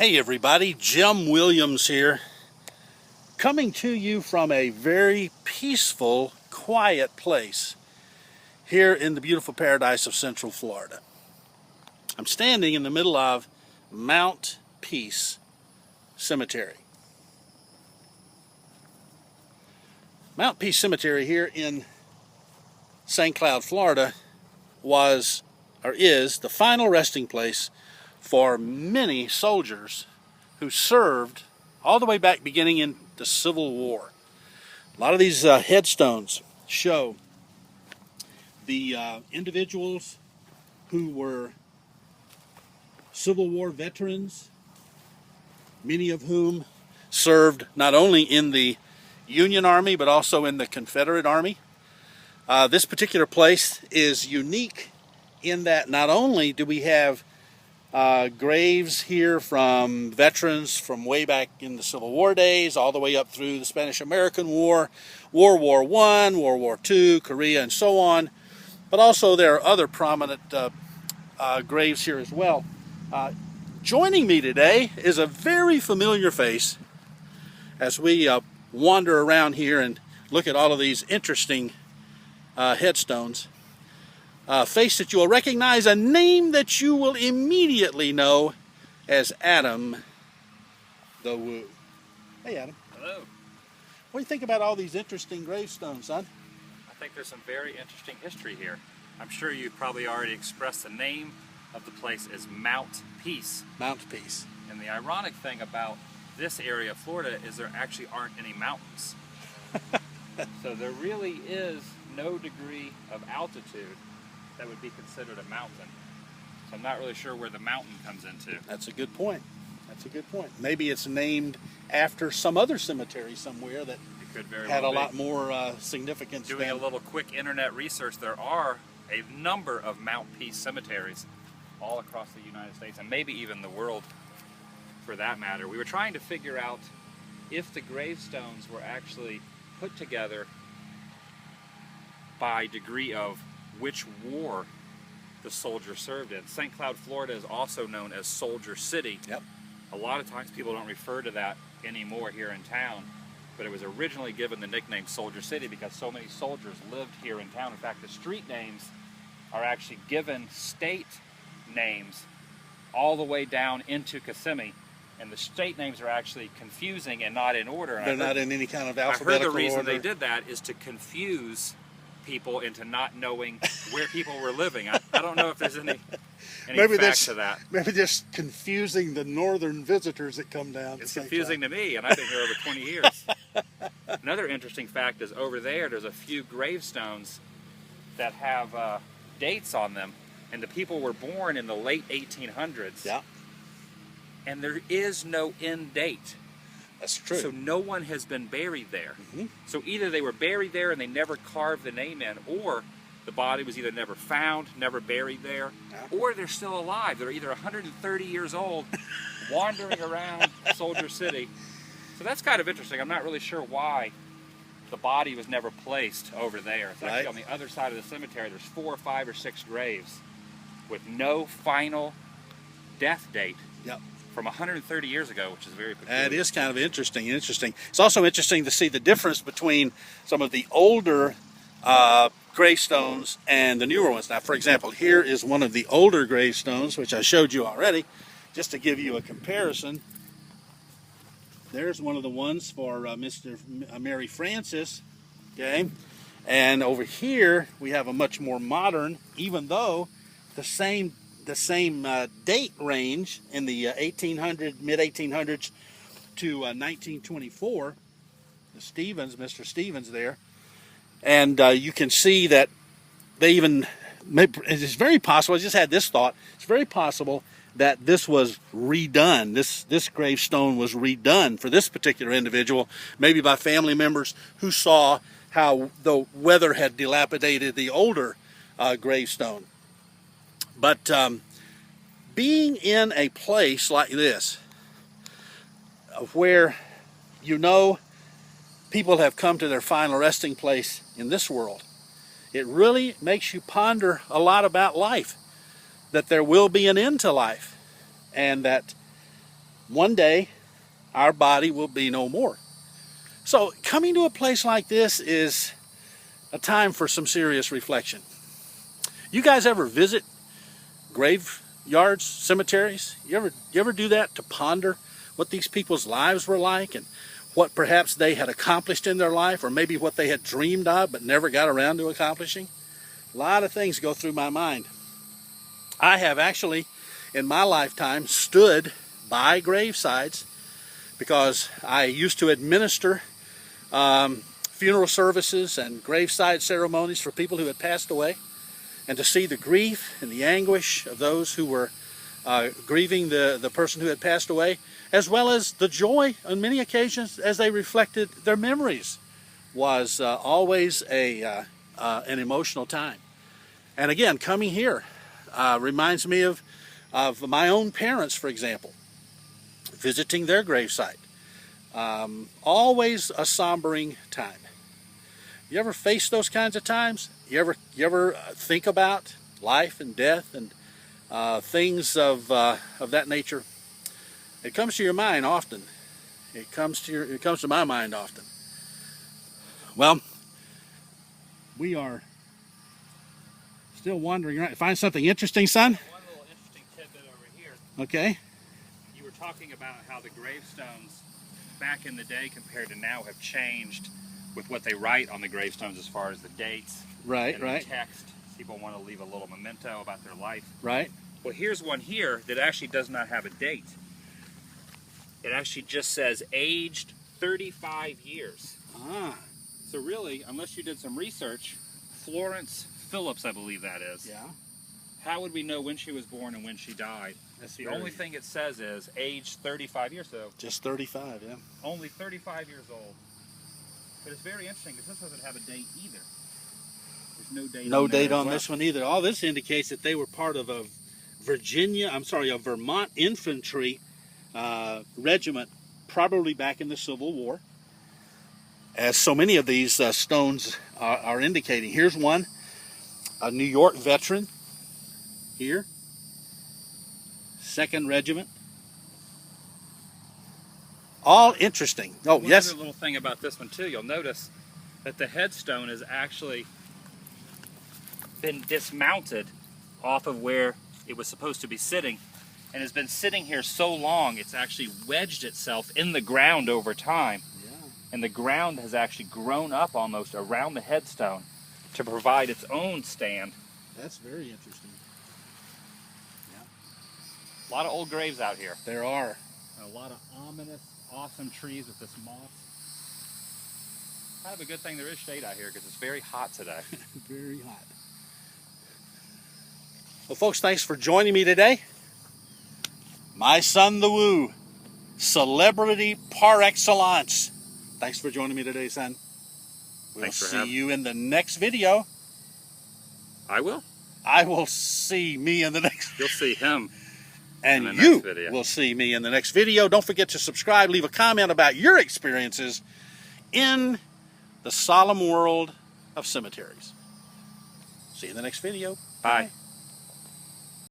Hey everybody, Jim Williams here, coming to you from a very peaceful, quiet place here in the beautiful paradise of Central Florida. I'm standing in the middle of Mount Peace Cemetery. Mount Peace Cemetery here in St. Cloud, Florida is the final resting place for many soldiers who served all the way back beginning in the Civil War. A lot of these headstones show the individuals who were Civil War veterans, many of whom served not only in the Union Army but also in the Confederate Army. This particular place is unique in that not only do we have graves here from veterans from way back in the Civil War days, all the way up through the Spanish-American War, World War I, World War II, Korea, and so on. But also there are other prominent graves here as well. Joining me today is a very familiar face as we wander around here and look at all of these interesting headstones. A face that you will recognize, a name that you will immediately know as Adam the Woo. Hey Adam. Hello. What do you think about all these interesting gravestones, son? I think there's some very interesting history here. I'm sure you probably already expressed the name of the place as Mount Peace. Mount Peace. And the ironic thing about this area of Florida is there actually aren't any mountains. So there really is no degree of altitude that would be considered a mountain. So I'm not really sure where the mountain comes into. That's a good point. That's a good point. Maybe it's named after some other cemetery somewhere that It could very had well a be. lot more significance. Doing a little quick internet research, there are a number of Mount Peace cemeteries all across the United States and maybe even the world for that matter. We were trying to figure out if the gravestones were actually put together by degree of which war the soldier served in. St. Cloud, Florida is also known as Soldier City. Yep. A lot of times people don't refer to that anymore here in town, but it was originally given the nickname Soldier City because so many soldiers lived here in town. In fact, the street names are actually given state names all the way down into Kissimmee, and the state names are actually confusing and not in order. And They're not in any kind of I alphabetical heard the reason order. they did that is to confuse people into not knowing where people were living. I don't know if there's any fact to that. Maybe just confusing the northern visitors that come down. It's confusing to me, and I've been here over 20 years. Another interesting fact is over there's a few gravestones that have dates on them, and the people were born in the late 1800s. Yeah. And there is no end date. That's true. So no one has been buried there. Mm-hmm. So either they were buried there and they never carved the name in, or the body was either never found, never buried there, or they're still alive. They're either 130 years old, wandering around Soldier City. So that's kind of interesting. I'm not really sure why the body was never placed over there. It's actually on the other side of the cemetery. There's 4 or 5 or 6 graves with no final death date. Yep. From 130 years ago, which is very peculiar. That is kind of interesting. It's also interesting to see the difference between some of the older gravestones and the newer ones. Now, for example, here is one of the older gravestones, which I showed you already, just to give you a comparison. There's one of the ones for Mr. Mary Francis, okay? And over here, we have a much more modern, even though the same date range in the mid-1800s to 1924, Mr. Stevens there, and you can see that it's very possible, I just had this thought, it's very possible that this was redone, this gravestone was redone for this particular individual, maybe by family members who saw how the weather had dilapidated the older gravestone. But being in a place like this, where people have come to their final resting place in this world, it really makes you ponder a lot about life, that there will be an end to life, and that one day our body will be no more. So coming to a place like this is a time for some serious reflection. You guys ever visit graveyards, cemeteries? You ever do that to ponder what these people's lives were like and what perhaps they had accomplished in their life, or maybe what they had dreamed of but never got around to accomplishing? A lot of things go through my mind. I have actually, in my lifetime, stood by gravesides because I used to administer funeral services and graveside ceremonies for people who had passed away, and to see the grief and the anguish of those who were grieving the person who had passed away, as well as the joy on many occasions as they reflected their memories, was always an emotional time. And again, coming here reminds me of my own parents, for example, visiting their gravesite. Always a sombering time. You ever face those kinds of times? You ever think about life and death and things of that nature? It comes to your mind often. It comes to my mind often. Well, we are still wandering around. Find something interesting, son? One little interesting tidbit over here. Okay. You were talking about how the gravestones back in the day compared to now have changed with what they write on the gravestones as far as the dates. Right, and right. The text. People want to leave a little memento about their life. Right. Well, here's one here that actually does not have a date. It actually just says aged 35 years. Ah. So really, unless you did some research, Florence Phillips, I believe that is. Yeah. How would we know when she was born and when she died? That's the only thing it says is aged 35 years. So just 35, yeah. Only 35 years old. But it's very interesting because this doesn't have a date either. There's no date. No date on this one either. All this indicates that they were part of a Vermont infantry regiment, probably back in the Civil War, as so many of these stones are indicating. Here's one, a New York veteran here, 2nd Regiment. All interesting. Oh, one yes. Other little thing about this one too, you'll notice that the headstone has actually been dismounted off of where it was supposed to be sitting, and has been sitting here so long it's actually wedged itself in the ground over time. Yeah. And the ground has actually grown up almost around the headstone to provide its own stand. That's very interesting. Yeah. A lot of old graves out here. There are. And a lot of ominous, awesome trees with this moss. Kind of a good thing there is shade out here because it's very hot today. Very hot. Well, folks, thanks for joining me today. My son, the Woo, celebrity par excellence. Thanks for joining me today, son. We'll see you in the next video. I will? I will see me in the next video. You'll see him. And you will see me in the next video. Don't forget to subscribe. Leave a comment about your experiences in the solemn world of cemeteries. See you in the next video. Bye.